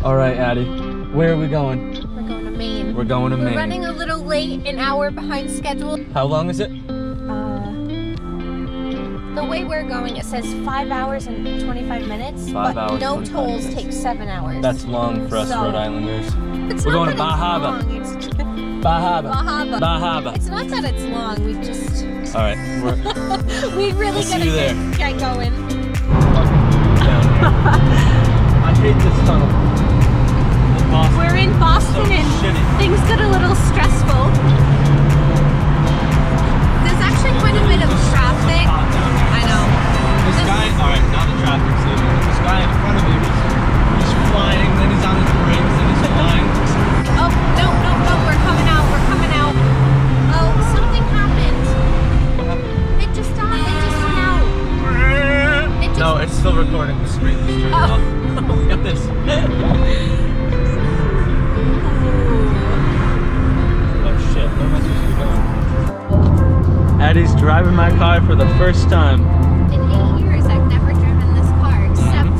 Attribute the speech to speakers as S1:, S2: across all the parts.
S1: All right, Addie, where are we going?
S2: We're going to Maine.
S1: We're going to Maine.
S2: We're running a little late, an hour behind schedule.
S1: How long is it?
S2: The way we're going, it says 5 hours and 25 minutes,
S1: 5
S2: but
S1: hours,
S2: no
S1: 25
S2: tolls
S1: minutes.
S2: take 7 hours.
S1: That's long for us
S2: So-
S1: Rhode Islanders.
S2: It's
S1: We're
S2: not
S1: going to
S2: that it's
S1: Bahaba.
S2: long, it's-
S1: Bahaba.
S2: Bahaba.
S1: Bahaba.
S2: It's not that it's long, we just...
S1: All right,
S2: we really
S1: We'll see
S2: gotta
S1: you there.
S2: get going.
S1: I hate this tunnel. Boston.
S2: We're in Boston
S1: So
S2: and
S1: shitty.
S2: things get a little stressful. There's actually quite a bit of traffic. I know.
S1: This guy, all right, now the traffic's leaving. This guy in front of me was flying, then he's on his brakes, then he's flying.
S2: Oh, no, we're coming out, Oh, something happened. It just stopped, it just went out.
S1: No, it's still recording the screen. Just turn it off. Look at this. Oh shit, where am I supposed to be going? Addie's driving my car for the first time.
S2: In 8 years, I've never driven this car except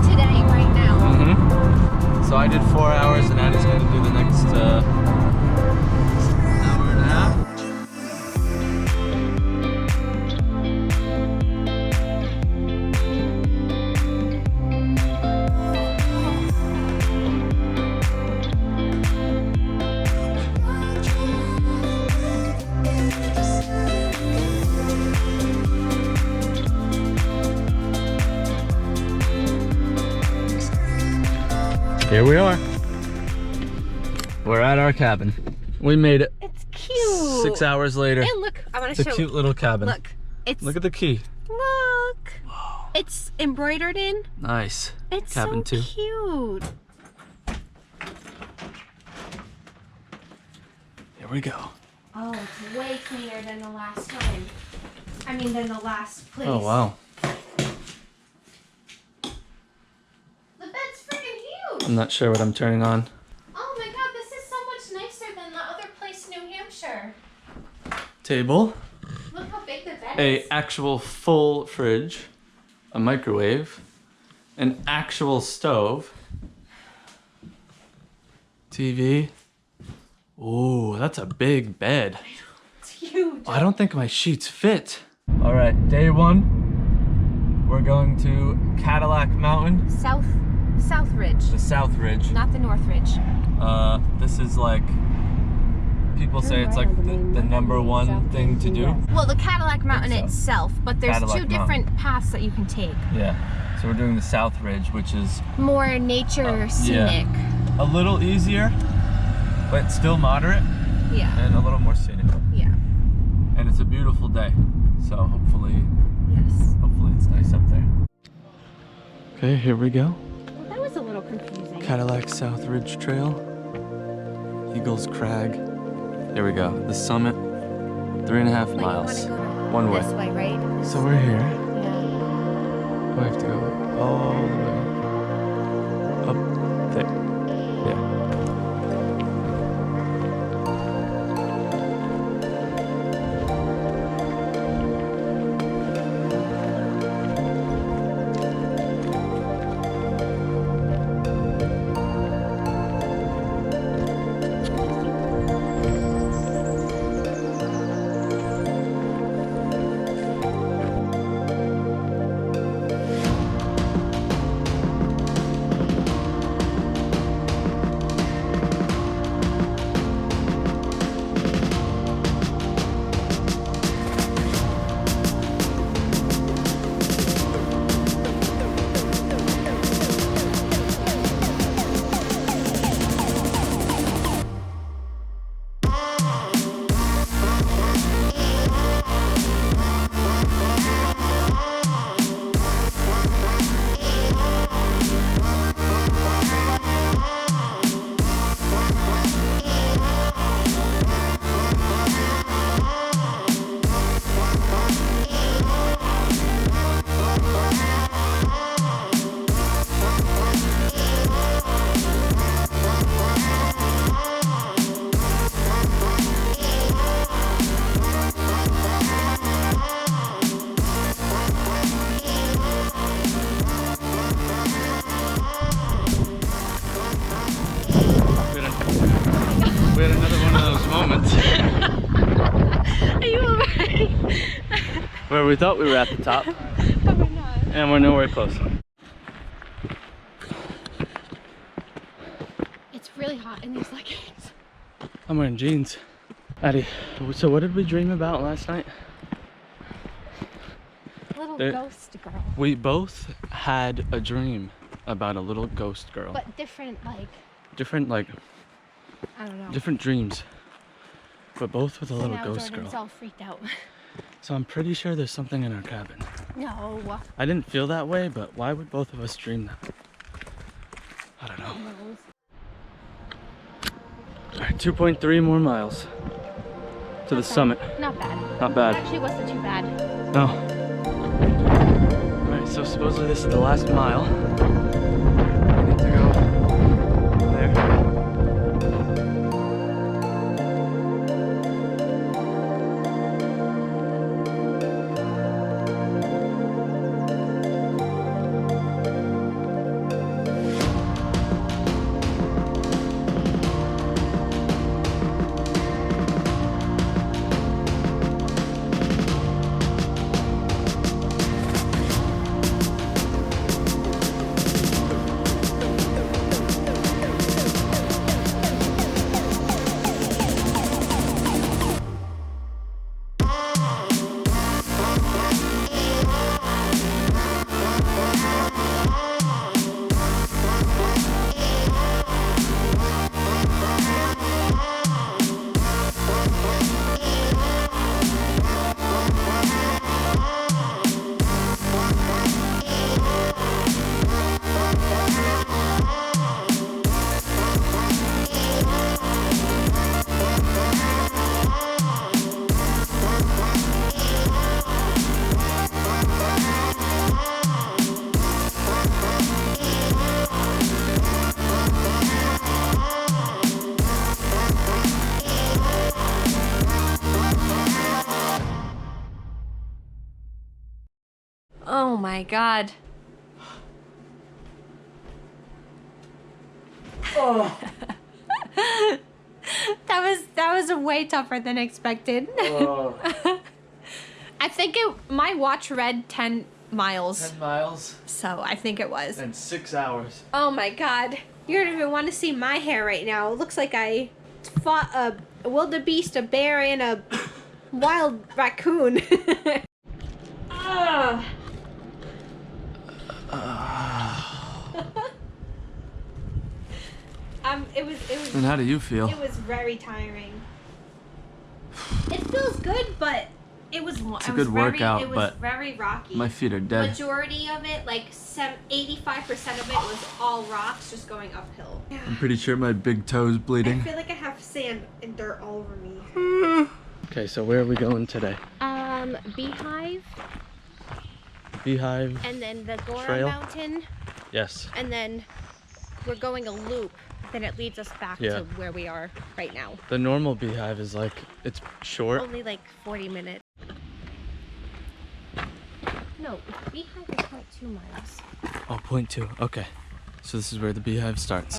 S2: today, right now.
S1: So I did 4 hours and Addie's going to do the next hour and a half. Here we are. We're at our cabin. We made it.
S2: It's cute.
S1: 6 hours later.
S2: And look, I want
S1: It's
S2: to
S1: a
S2: show.
S1: cute little cabin.
S2: Look,
S1: Look at the key.
S2: Look. It's embroidered in.
S1: Nice.
S2: It's
S1: Cabin
S2: so
S1: too.
S2: cute.
S1: Here we go.
S2: Oh, it's way cleaner than the last time. I mean, than the last place.
S1: Oh wow.
S2: The bed's freaking huge.
S1: I'm not sure what I'm turning on.
S2: Oh my god, this is so much nicer than the other place in New Hampshire.
S1: Table.
S2: Look how big the bed
S1: A
S2: is.
S1: actual full fridge. A microwave. An actual stove. TV. Ooh, that's a big bed.
S2: It's huge.
S1: I don't think my sheets fit. All right, day one. We're going to Cadillac Mountain,
S2: South Ridge,
S1: the South Ridge.
S2: not the North Ridge.
S1: This is like, people say it's like the number one thing to do.
S2: Well, the Cadillac Mountain
S1: so.
S2: itself, but there's
S1: Cadillac
S2: two different paths that you can take.
S1: Yeah, so we're doing the South Ridge, which is
S2: More nature scenic.
S1: a little easier, but still moderate
S2: Yeah.
S1: and a little more scenic.
S2: Yeah.
S1: And it's a beautiful day, so hopefully
S2: Yes.
S1: it's nice up there. Okay, here we go.
S2: Well, that was a little confusing.
S1: Cadillac South Ridge Trail, Eagles Crag. Here we go, the summit, 3.5
S2: But
S1: miles,
S2: you want to go
S1: one way.
S2: this way, right?
S1: So we're here.
S2: Yeah.
S1: Do I have to go all the way up there? Yeah. where we thought we were at the top.
S2: But we're not.
S1: And we're nowhere close.
S2: It's really hot in these leggings.
S1: I'm wearing jeans. Addie, so what did we dream about last night?
S2: Little ghost girl.
S1: We both had a dream about a little ghost girl.
S2: But different, like...
S1: Different, like...
S2: I don't know.
S1: Different dreams. But both with a little
S2: now
S1: ghost
S2: Jordan's
S1: girl.
S2: all freaked out.
S1: So I'm pretty sure there's something in our cabin.
S2: No.
S1: I didn't feel that way, but why would both of us dream that? I don't know. Alright, 2.3 more miles to the summit.
S2: Not bad.
S1: Not bad.
S2: Actually, wasn't too bad.
S1: No. Alright, so supposedly this is the last mile. We need to go there.
S2: Oh my god.
S1: Oh.
S2: that was way tougher than expected.
S1: Oh.
S2: I think my watch read 10 miles.
S1: 10 miles.
S2: So I think it was.
S1: And 6 hours.
S2: Oh my god. You don't even want to see my hair right now. It looks like I fought a wildebeest, a bear, and a wild raccoon. Ah. It was.
S1: And how do you feel?
S2: It was very tiring. It feels good, but it was.
S1: It's a good workout,
S2: it was
S1: but
S2: very rocky.
S1: my feet are dead.
S2: Majority of it, like 85% of it, was all rocks, just going uphill. Yeah.
S1: I'm pretty sure my big toe's
S2: I
S1: bleeding.
S2: feel like I have sand and dirt all over me.
S1: Okay, so where are we going today?
S2: Beehive.
S1: Beehive.
S2: And then the Gorham
S1: Trail?
S2: Mountain.
S1: Yes.
S2: And then we're going a loop. Then it leads us back to where we are right now.
S1: The normal Beehive is like, it's short.
S2: Only like 40 minutes. No, Beehive is 0.2 miles.
S1: Oh, 0.2. Okay. So this is where the Beehive starts.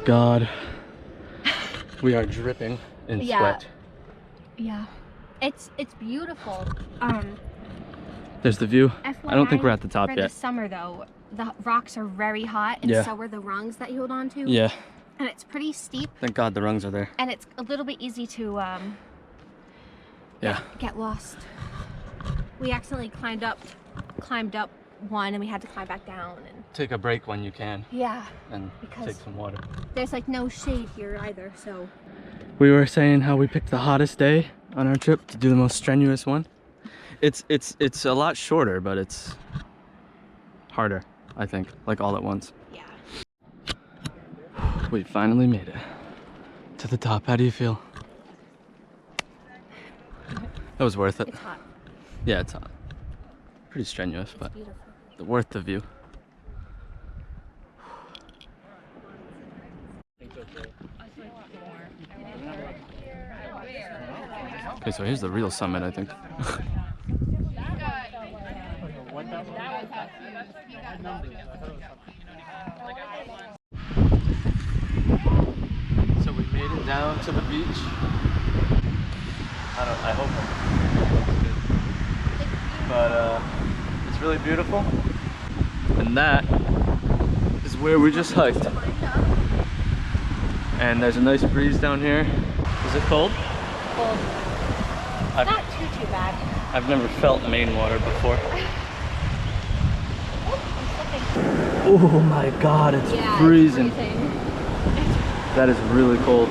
S1: God. We are dripping in sweat.
S2: Yeah. It's beautiful.
S1: There's the view.
S2: FYI,
S1: I don't think we're at the top
S2: for
S1: yet.
S2: The summer though, the rocks are very hot, and so are the rungs that you hold on to.
S1: Yeah.
S2: And it's pretty steep.
S1: Thank God the rungs are there.
S2: And it's a little bit easy to get lost. We accidentally climbed up one, and we had to climb back down and
S1: take a break when you can.
S2: Yeah.
S1: And take some water. There's
S2: like no shade here either, so.
S1: We were saying how we picked the hottest day on our trip to do the most strenuous one. It's a lot shorter, but it's harder, I think, like all at once.
S2: Yeah.
S1: We finally made it to the top. How do you feel? That was worth it.
S2: It's hot.
S1: Yeah, it's hot. Pretty strenuous, but
S2: beautiful.
S1: Worth the view. Okay, so here's the real summit, I think. So we made it down to the beach. I hope it's good. But it's really beautiful. And that is where we just hiked. And there's a nice breeze down here. Is it cold?
S2: Cold. Not too bad.
S1: I've never felt Maine water before. Oh my God, it's freezing.
S2: It's freezing.
S1: That is really cold.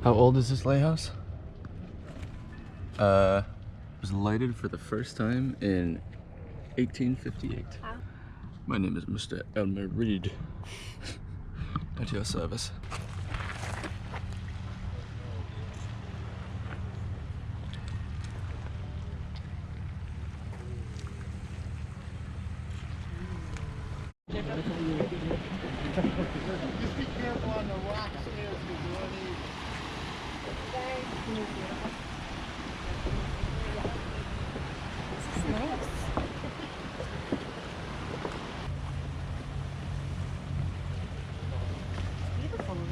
S1: How old is this lighthouse? It was lighted for the first time in 1858.
S2: Wow.
S1: My name is Mr. Elmer Reed. At your service.
S3: Just be careful on the rocks as you go on these.
S2: This is nice. It's beautiful over here.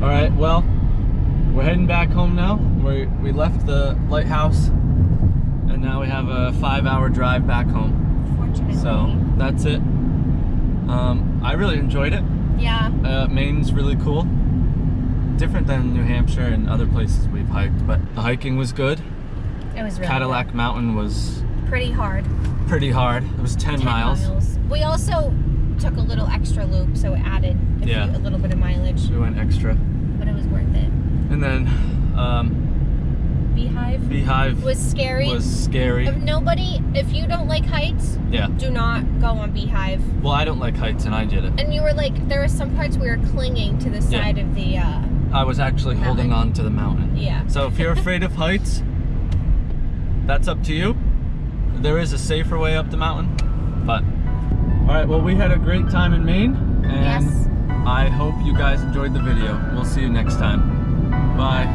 S1: All right, well, we're heading back home now. We left the lighthouse, and now we have a 5-hour drive back home.
S2: Fortunately.
S1: So that's it. I really enjoyed it.
S2: Yeah.
S1: Maine's really cool. Different than New Hampshire and other places we've hiked, but the hiking was good.
S2: It was really
S1: Cadillac
S2: good.
S1: Mountain was
S2: Pretty hard.
S1: It was 10 miles.
S2: We also took a little extra loop, so it added a little bit of mileage.
S1: We went extra.
S2: But it was worth it.
S1: And then Beehive
S2: was scary. If you don't like heights, do not go on Beehive.
S1: Well, I don't like heights, and I did it.
S2: And you were like, there were some parts we were clinging to the side of the
S1: I was actually holding on to the mountain.
S2: Yeah.
S1: So if you're afraid of heights, that's up to you. There is a safer way up the mountain, but all right, well, we had a great time in Maine, and I hope you guys enjoyed the video. We'll see you next time. Bye.